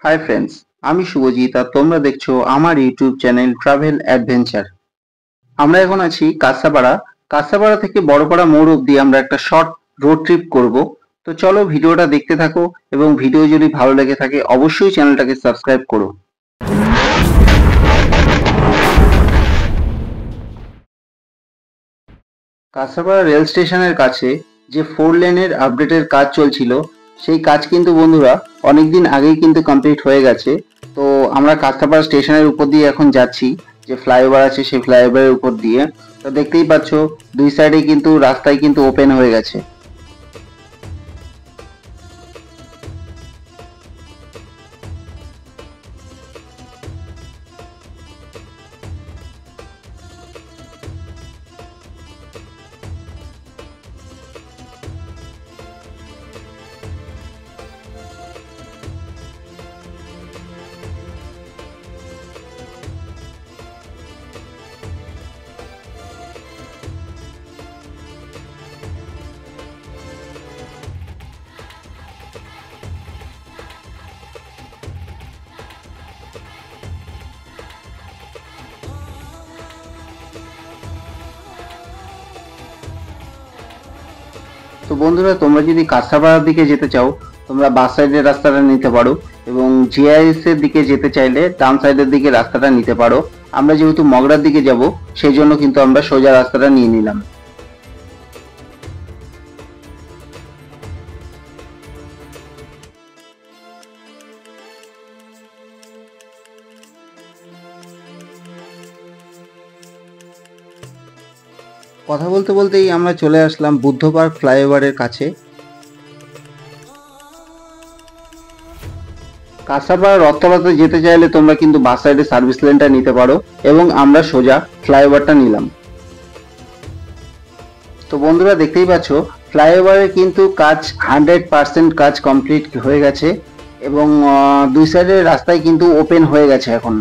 Hi friends, আমি শুভজিৎ আর তোমরা দেখছো আমার ইউটিউব চ্যানেল ট্রাভেল অ্যাডভেঞ্চার। আমরা এখন আছি কাঁচরাপাড়া। কাঁচরাপাড়া থেকে বড়পাড়া মোড় অবধি আমরা একটা শর্ট রোড ট্রিপ করব। তো চলো ভিডিওটা দেখতে থাকো, এবং ভিডিও যদি ভালো লেগে থাকে অবশ্যই চ্যানেলটাকে সাবস্ক্রাইব করো। কাঁচরাপাড়া রেল স্টেশনের কাছে যে 4 লেনের আপডেটের কাজ চলছিল, সেই কাজ কিন্তু বন্ধুরা অনেকদিন আগেই কিন্তু কমপ্লিট হয়ে গেছে। তো আমরা কাঁচরাপাড়া স্টেশনের উপর দিয়ে এখন যাচ্ছি, যে ফ্লাইওভার আছে সেই ফ্লাইওভারের উপর দিয়ে। তো দেখতেই পাচ্ছ দুই সাইডে কিন্তু রাস্তায় কিন্তু ওপেন হয়ে গেছে। তো বন্ধুরা, তোমরা যদি কাঁচরাপাড়ার দিকে যেতে চাও তোমরা বাস সাইডের রাস্তাটা নিতে পারো, এবং জিআইএস এর দিকে যেতে চাইলে ডান সাইডের দিকে রাস্তাটা নিতে পারো। আমরা যেহেতু মগরার দিকে যাব সেই জন্য কিন্তু আমরা সোজা রাস্তাটা নিয়ে নিলাম। কথা বলতে বলতেই আমরা চলে আসলাম বুদ্ধ পার্ক ফ্লাইওভারের কাছে। কাঁচরাপাড়া রথতলাতে যেতে চাইলে তোমরা কিন্তু বাস সাইডে সার্ভিস লেনটা নিতে পারো, এবং আমরা সোজা ফ্লাইওভারটা নিলাম। তো বন্ধুরা দেখতেই পাচ্ছ ফ্লাইওভারে কিন্তু কাজ 100% কাজ কমপ্লিট হয়ে গেছে, এবং দুই সাইডের রাস্তায় কিন্তু ওপেন হয়ে গেছে এখন।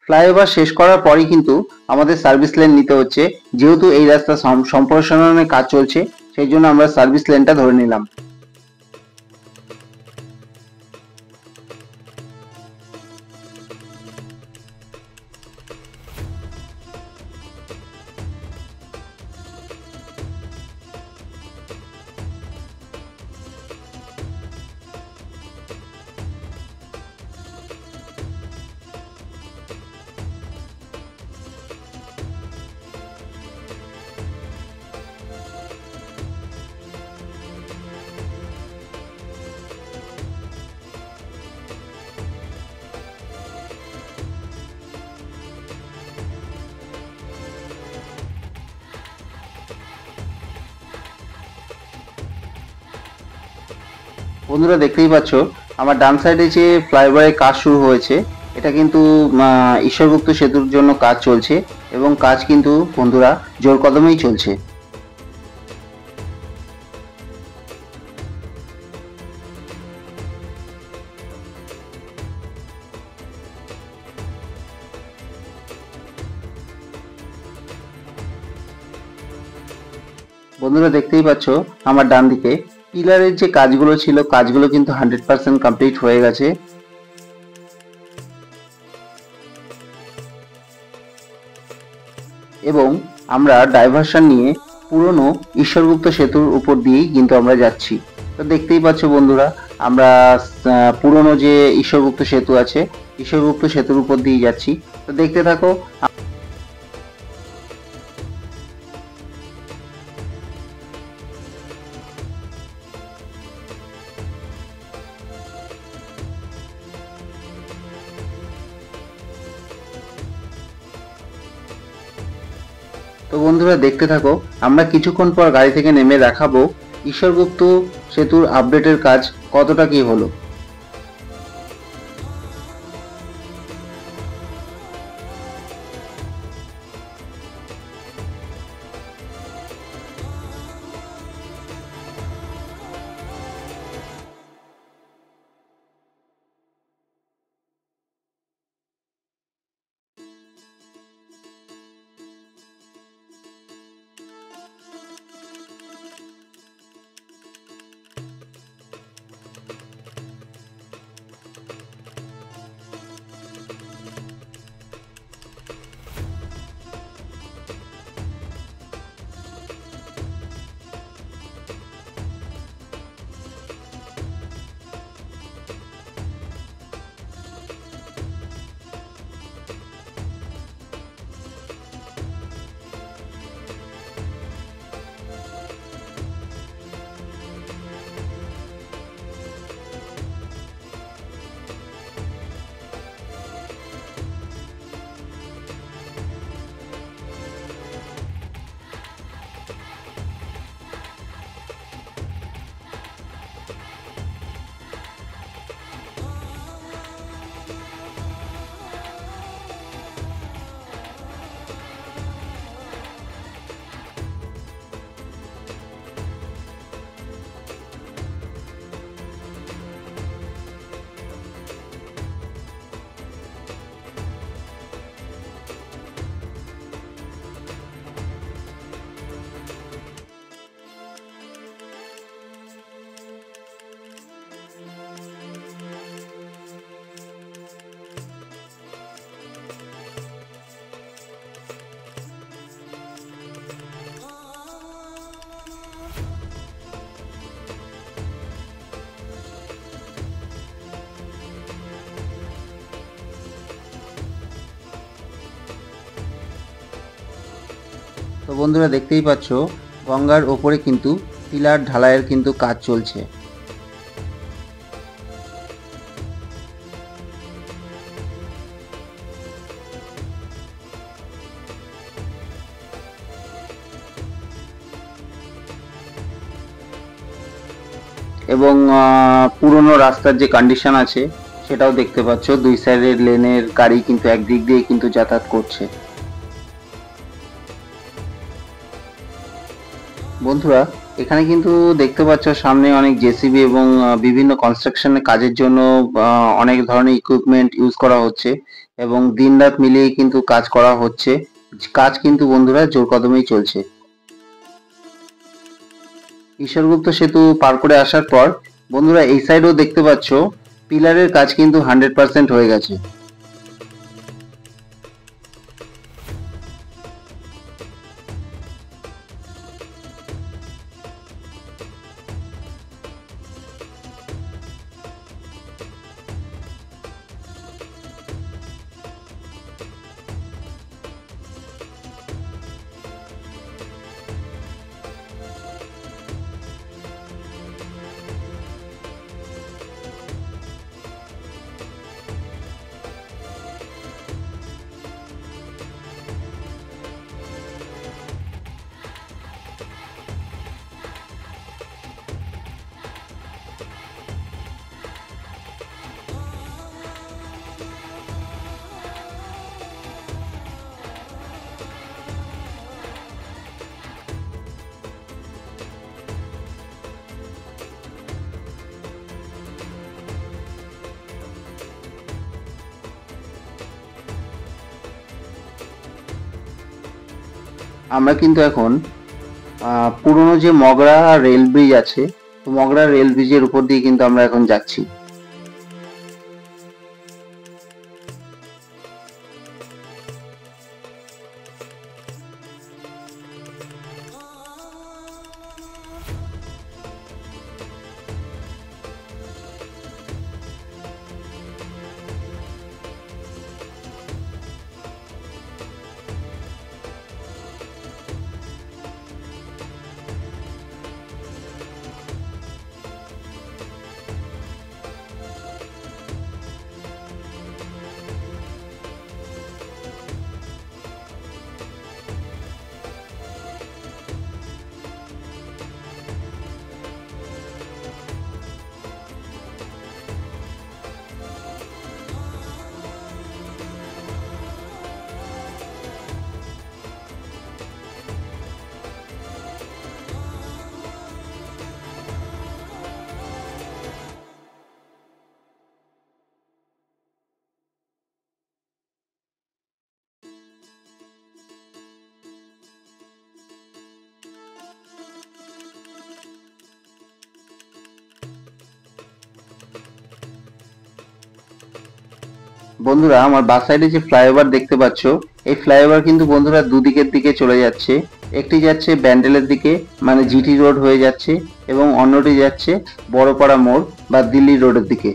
ফ্লাইওভার শেষ করার পরই কিন্তু আমাদের সার্ভিস লেন নিতে হচ্ছে, যেহেতু এই রাস্তা সম্প্রসারণের কাজ চলছে সেই জন্য আমরা সার্ভিস লেনটা ধরে নিলাম। বন্ধুরা দেখতেই পাচ্ছ আমার ডান সাইডে যে ফ্লাইওভারের কাজ শুরু হয়েছে, এটা কিন্তু ঈশ্বরগুপ্ত সেতুর জন্য কাজ চলছে, এবং কাজ কিন্তু বন্ধুরা জোর কদমেই চলছে। বন্ধুরা দেখতেই পাচ্ছ আমার ডান দিকে পিলারের যে কাজগুলো ছিল কাজগুলো কিন্তু 100% কমপ্লিট হয়ে গেছে, এবং আমরা ডাইভারশন নিয়ে পুরনো ঈশ্বরগুপ্ত সেতুর উপর দিয়েই কিন্তু আমরা যাচ্ছি। তো দেখতেই পাচ্ছ বন্ধুরা, আমরা পুরনো যে ঈশ্বরগুপ্ত সেতু আছে ঈশ্বরগুপ্ত সেতুর উপর দিয়ে যাচ্ছি। তো দেখতে থাকো। তো বন্ধুরা দেখতে থাকো, আমরা কিছুক্ষণ পর গাড়ি থেকে নেমে দেখাবো ঈশ্বরগুপ্ত সেতুর আপডেটের কাজ কতটা কি হলো? তো বন্ধুরা দেখতেই পাচ্ছ গঙ্গার ওপরে কিন্তু পিলার ঢালাইয়ের কিন্তু কাজ চলছে। এবং পুরনো রাস্তার যে কন্ডিশন আছে সেটাও দেখতে পাচ্ছ, দুই সাইডের লেনের গাড়ি কিন্তু একদিক দিয়ে কিন্তু যাতায়াত করছে। বন্ধুরা এখানে কিন্তু দেখতে পাচ্ছ সামনে অনেক জেসিবি এবং বিভিন্ন কনস্ট্রাকশনের কাজের জন্য অনেক ধরনের ইকুইপমেন্ট ইউজ করা হচ্ছে এবং দিনরাত মিলিয়ে কিন্তু কাজ করা হচ্ছে। কাজ কিন্তু বন্ধুরা জোর কদমেই চলছে। ঈশ্বরগুপ্ত সেতু পার করে আসার পর বন্ধুরা এই সাইডেও দেখতে পাচ্ছ পিলারের কাজ কিন্তু 100% হয়ে গেছে। আমরা কিন্তু এখন পুরনো যে মগরা রেল ব্রিজ আছে, তো মগরা রেল ব্রিজের উপর দিয়ে কিন্তু আমরা এখন যাচ্ছি। বন্ধুরা আমার বাস সাইডে যে ফ্লাইওভার দেখতে পাচ্ছ, এই ফ্লাইওভার কিন্তু বন্ধুরা দুদিকের দিকে চলে যাচ্ছে। একটি যাচ্ছে ব্যান্ডেলের দিকে, মানে জিটি রোড হয়ে যাচ্ছে, এবং অন্যটি যাচ্ছে বড়পাড়া মোড় বা দিল্লি রোডের দিকে।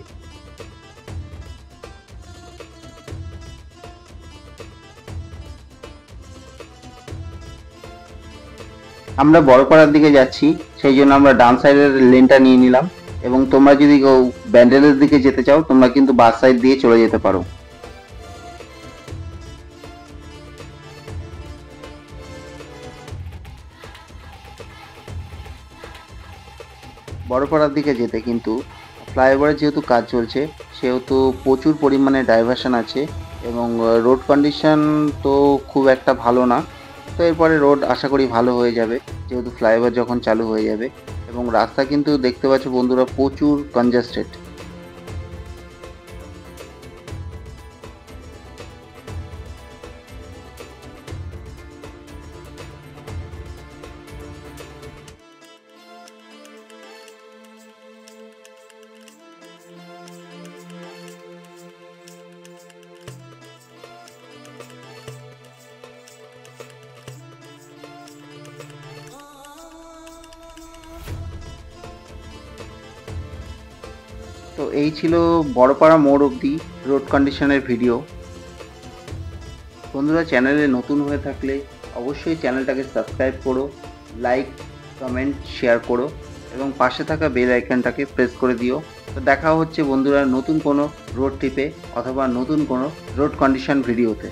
আমরা বড়পাড়ার দিকে যাচ্ছি, সেই জন্য আমরা ডান সাইডের লেনটা নিয়ে নিলাম। এবং তোমরা যদি ব্যান্ডেলের দিকে যেতে চাও, তোমরা কিন্তু বাস সাইড দিয়ে চলে যেতে পারো। বড়পাড়ার দিকে যেতে কিন্তু ফ্লাইওভারের যেহেতু কাজ চলছে, সেহেতু প্রচুর পরিমাণে ডাইভারশন আছে, এবং রোড কন্ডিশন তো খুব একটা ভালো না। তো এরপরে রোড আশা করি ভালো হয়ে যাবে, যেহেতু ফ্লাইওভার যখন চালু হয়ে যাবে। এবং রাস্তা কিন্তু দেখতে পাচ্ছ বন্ধুরা প্রচুর কনজাস্টেড। তো এই ছিল বড়পাড়া মোড় অবধি রোড কন্ডিশনের ভিডিও। বন্ধুরা চ্যানেলে নতুন হয়ে থাকলে অবশ্যই চ্যানেলটাকে সাবস্ক্রাইব করো, লাইক, কমেন্ট, শেয়ার করো, এবং পাশে থাকা বেল আইকনটাকে প্রেস করে দিও। তো দেখা হচ্ছে বন্ধুরা নতুন কোনো রোড ট্রিপে অথবা নতুন কোনো রোড কন্ডিশন ভিডিওতে।